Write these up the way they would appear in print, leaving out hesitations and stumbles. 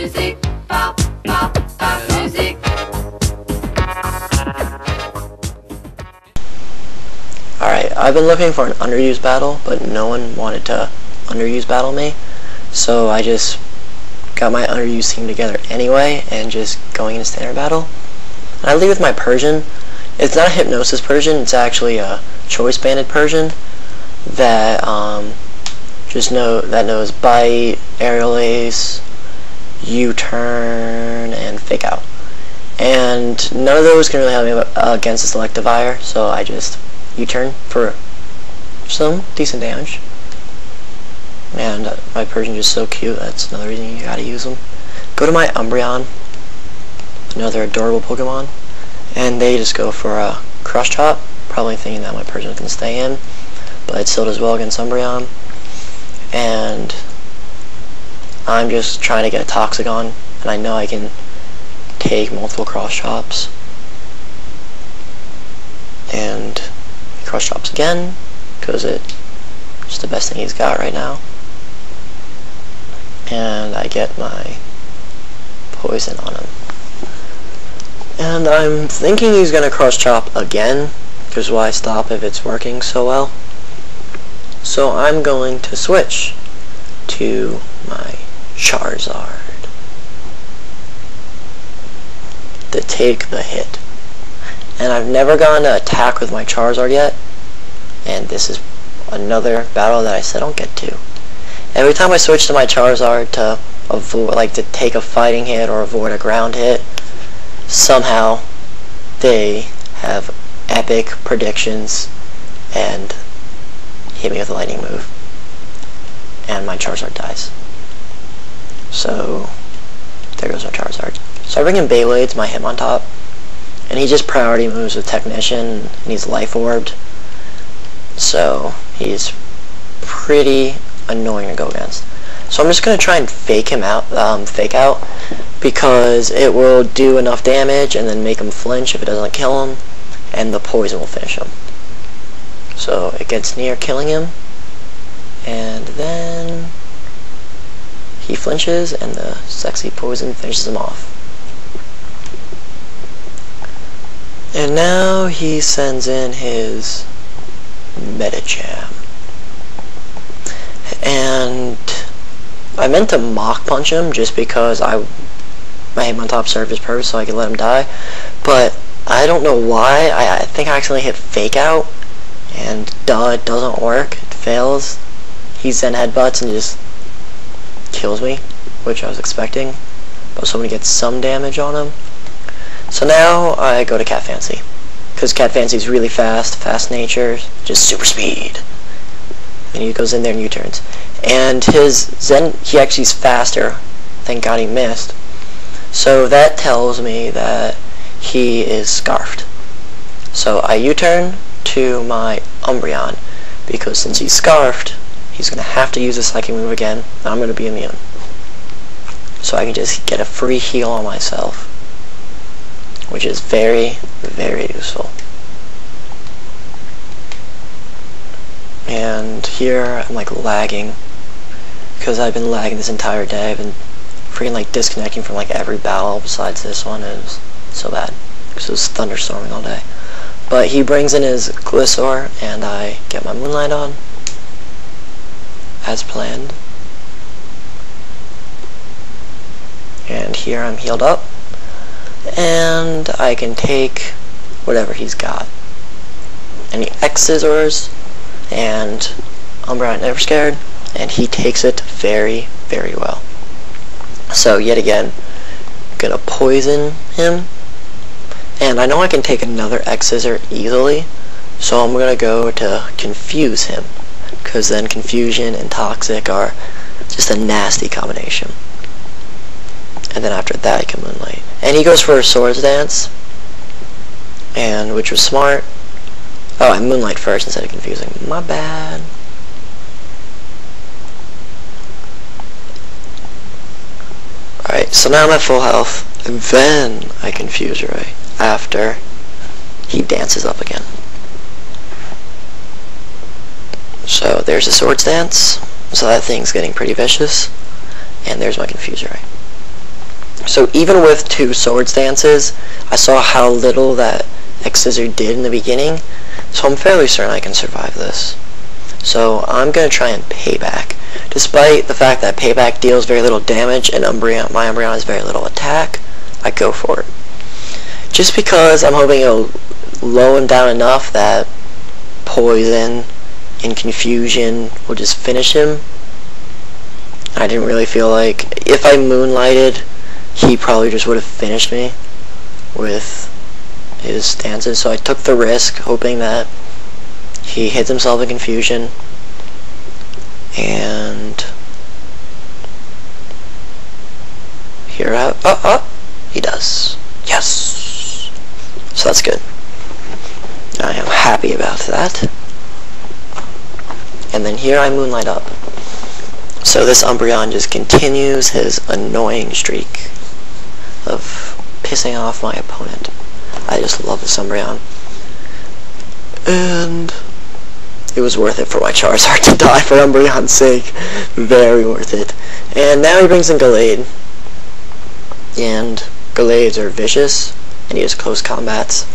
Music, pop, pop, pop music. Alright, I've been looking for an underused battle, but no one wanted to underused battle me, so I just got my underused team together anyway, and just going into standard battle. And I lead with my Persian. It's not a hypnosis Persian, it's actually a choice banded Persian that knows bite, aerial ace, U-turn, and fake out. And none of those can really help me against the selective fire, so I just U-turn for some decent damage. And my Persian is so cute, that's another reason you gotta use them. Go to my Umbreon, another adorable Pokemon, and they just go for a Crush Chop, probably thinking that my Persian can stay in, but it still does well against Umbreon. And I'm just trying to get a Toxicon, and I know I can take multiple Cross Chops. And he Cross Chops again, because it's the best thing he's got right now. And I get my poison on him. And I'm thinking he's going to Cross Chop again, because why stop if it's working so well? So I'm going to switch to my Charizard to take the hit. And I've never gone to attack with my Charizard yet, and this is another battle that I said I'll get to. Every time I switch to my Charizard to avoid, like to take a fighting hit or avoid a ground hit, somehow they have epic predictions and hit me with a lightning move, and my Charizard dies. So there goes my Charizard. So I bring in Beylades, my Hitmontop, and he just priority moves with Technician, and he's Life Orbed, so he's pretty annoying to go against. So I'm just going to try and fake out, because it will do enough damage and then make him flinch if it doesn't kill him, and the poison will finish him. So it gets near killing him, and then he flinches, and the sexy poison finishes him off. And now he sends in his Medicham. And I meant to Mach Punch him just because my Hitmontop served his purpose so I could let him die, but I don't know why. I think I accidentally hit Fake Out, and it doesn't work. It fails. He Zen Headbutts and just kills me, which I was expecting. But I was hoping to get some damage on him. So now I go to Cat Fancy, because Cat Fancy is really fast nature, just super speed. And he goes in there and U-turns. And his Zen, he actually is faster. Thank God he missed. So that tells me that he is Scarfed. So I U-turn to my Umbreon, because since he's Scarfed, he's going to have to use a Psychic move again, and I'm going to be immune. So I can just get a free heal on myself, which is very, very useful. And here I'm like lagging, because I've been lagging this entire day. I've been freaking like disconnecting from like every battle besides this one. It was so bad because it was thunderstorming all day. But he brings in his Gliscor, and I get my Moonlight on as planned. And here I'm healed up, and I can take whatever he's got. And he X Scissors, and Umbreon never scared, and he takes it very, very well. So yet again, gonna poison him, and I know I can take another X Scissor easily, so I'm gonna go to Confuse him, because then Confusion and Toxic are just a nasty combination. And then after that I can Moonlight. And he goes for a Swords Dance, and which was smart. Oh, I Moonlight first instead of Confusing. My bad. Alright, so now I'm at full health, and then I Confuse Ray after he dances up again. So there's a Swords Dance, so that thing's getting pretty vicious, and there's my Confuse Ray. So even with 2 sword stances, I saw how little that X-Scissor did in the beginning, so I'm fairly certain I can survive this. So I'm going to try and payback. Despite the fact that payback deals very little damage and my Umbreon has very little attack, I go for it. Just because I'm hoping it'll low him down enough that poison and confusion will just finish him. I didn't really feel like if I moonlighted, he probably just would have finished me with his stances, so I took the risk hoping that he hits himself in confusion, and here he does. Yes, so that's good. I am happy about that. And then here I moonlight up. So this Umbreon just continues his annoying streak of pissing off my opponent. I just love this Umbreon. And it was worth it for my Charizard to die for Umbreon's sake. Very worth it. And now he brings in Gallade. And Gallades are vicious, and he has close combats.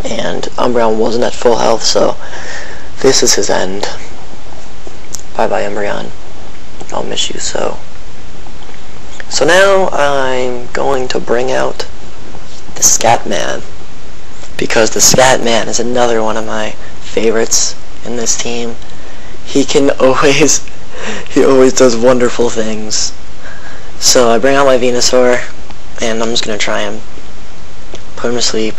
And Umbreon wasn't at full health, so this is his end. Bye-bye, Umbreon. I'll miss you so. So now I'm going to bring out the Scatman, because the Scatman is another one of my favorites in this team. He always does wonderful things. So I bring out my Venusaur, and I'm just going to try and put him to sleep.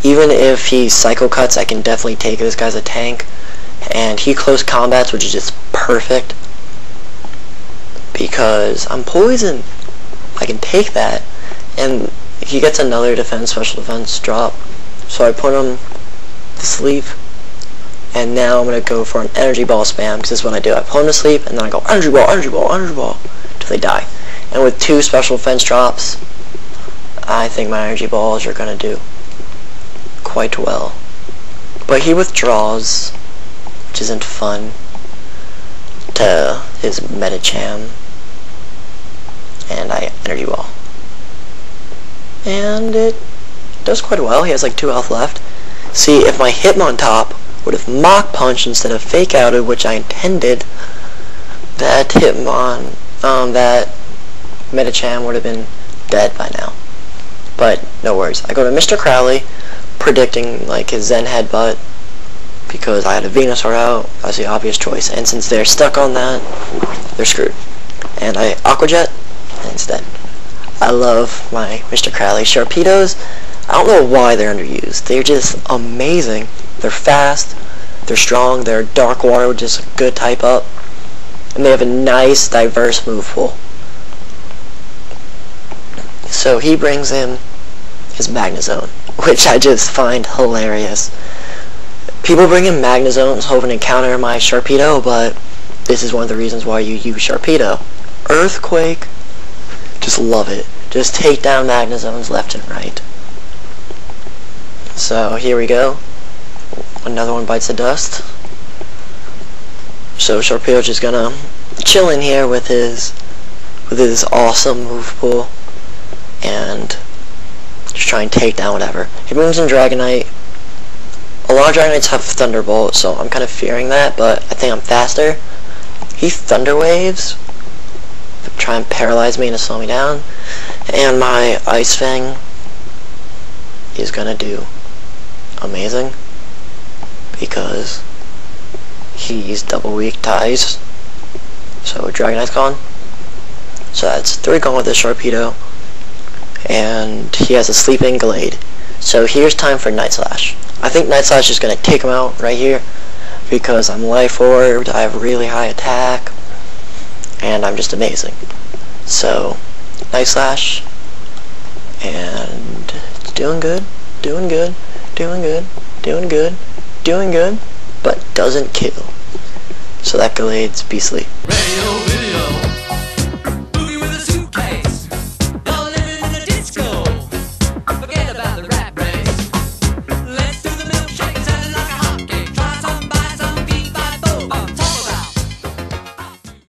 Even if he Psycho Cuts, I can definitely take it. This guy's a tank. And he close combats, which is just perfect, because I'm poisoned. I can take that, and he gets another special defense drop, so I put him to sleep. And now I'm going to go for an energy ball spam, because this is what I do. I put him to sleep, and then I go energy ball, energy ball, energy ball, until they die. And with 2 special defense drops, I think my energy balls are going to do quite well. But he withdraws, which isn't fun, to his Medicham, and I energy ball. And it does quite well. He has like 2 health left. See, if my Hitmontop would have Mach Punch instead of Fake Outed, which I intended, that that Medicham would have been dead by now. But no worries. I go to Mr. Crowley, predicting like his Zen Headbutt, because I had a Venusaur out. That was the obvious choice, and since they're stuck on that, they're screwed. And I Aqua Jet instead. I love my Mr. Crowley Sharpedos. I don't know why they're underused. They're just amazing. They're fast, they're strong, they're Dark Water, which is a good type up, and they have a nice, diverse move pool. So he brings in his Magnezone, which I just find hilarious. People bring in Magnezones hoping to counter my Sharpedo, but this is one of the reasons why you use Sharpedo. Earthquake, just love it. Just take down Magnezones left and right. So here we go. Another one bites the dust. So Sharpedo's just gonna chill in here with his awesome move pool and just try and take down whatever. He brings in Dragonite. A lot of Dragonites have Thunderbolt, so I'm kind of fearing that, but I think I'm faster. He Thunder Waves to try and paralyze me and to slow me down, and my Ice Fang is gonna do amazing because he's double weak ties. So Dragonite's gone. So that's 3 gone with the Sharpedo, and he has a sleeping Gallade. So here's time for Night Slash. I think Night Slash is going to take him out right here because I'm life orbed, I have really high attack, and I'm just amazing. So Night Slash, and it's doing good, doing good, doing good, doing good, doing good, but doesn't kill. So that Gallade's beastly.